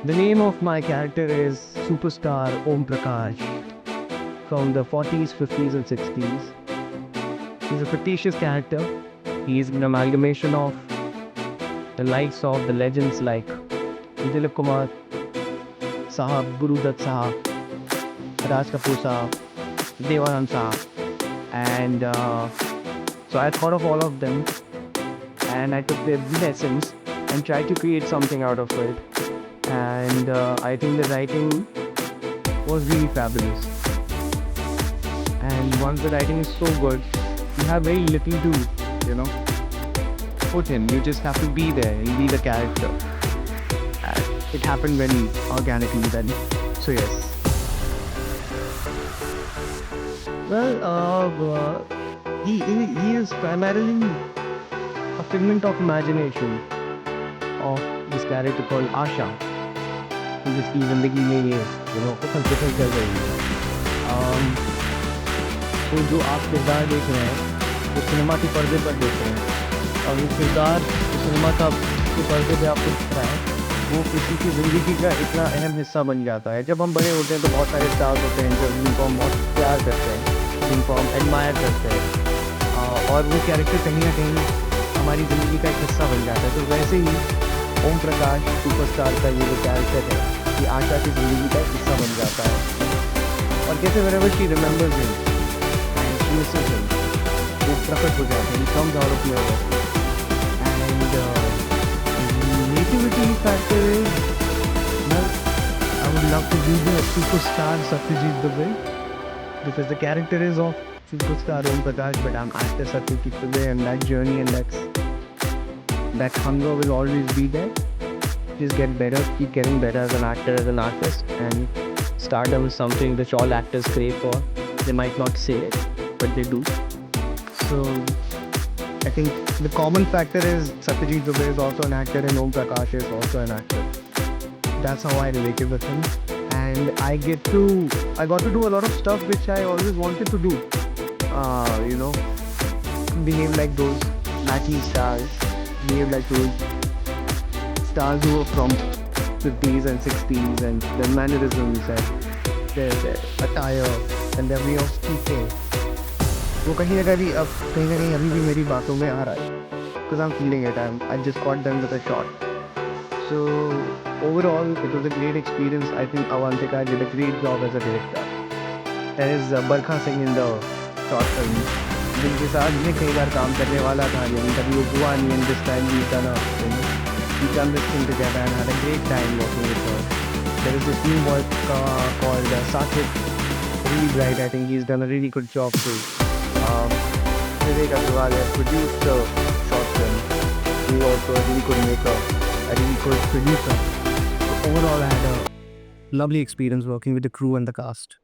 The name of my character is Superstar Om Prakash from the 40s, 50s, and 60s. He's a fictitious character. He's an amalgamation of the likes of the legends like Dilip Kumar Sahab, Guru Dutt Sahab, Raj Kapoor Sahab, Devanand Sahab. And so I thought of all of them and I took their lessons and tried to create something out of it. And I think the writing was really fabulous. And once the writing is so good, you have very little to, put in. You just have to be there and be the character. And it happened very organically then. So yes. Well, he is primarily a figment of imagination of this character called Asha. जिसकी ज़िंदगी में ये उथल पुथल चल रही है। तो जो आप किरदार देख रहे हैं वो सिनेमा के पर्दे पर देख रहे हैं और वो किरदार जो सिनेमा का के पर्दे पे आपको दिख रहा है वो किसी की ज़िंदगी का इतना अहम हिस्सा बन जाता है। जब हम बड़े होते हैं तो बहुत सारे स्टार्स होते हैं जिनको हम बहुत प्यार करते हैं, जिनको हम एडमायर करते हैं और वो कैरेक्टर कहीं ना कहीं हमारी ज़िंदगी का एक हिस्सा बन जाता है। तो वैसे ही ओम प्रकाश सुपरस्टार का ये जो कैरेक्टर है ये आशा की ज़िंदगी का एक हिस्सा बन जाता है और कैसे whenever she remembers him and she misses him, वो प्रकट हो जाते हैं, he comes out of nowhere. And nativity factor is, well, I would love to be the superstar Satyajit Dubey because the character is of superstar Om Prakash, but I'm actor Satyajit Dubey and that journey and that hunger will always be there. Just get better, keep getting better as an actor, as an artist, and stardom is something which all actors crave for. They might not say it, but they do. So I think the common factor is Satyajit Dubey is also an actor and Om Prakash is also an actor. That's how I related with him. And I got to do a lot of stuff which I always wanted to do. Behave like those matching stars, behave like those stars who were from 50s and 60s and their mannerisms and their attire and their way of speaking. वो कहीं ना कहीं अभी भी मेरी बातों में आ रहा है because I'm feeling it. I just caught them with a shot. So overall, it was a great experience. I think Avantika did a great job as a director. There is Barkha Singh in the short film, जिनके साथ मैं कई बार काम करने वाला था लेकिन कभी वो हुआ नहीं and this time we've done this thing together and had a great time working with her. There is this new boy called Sakit, really bright. I think he's done a really good job too. Vivek Agrawal has produced the short film. He's also a really good maker, a really good producer. So overall, I had a lovely experience working with the crew and the cast.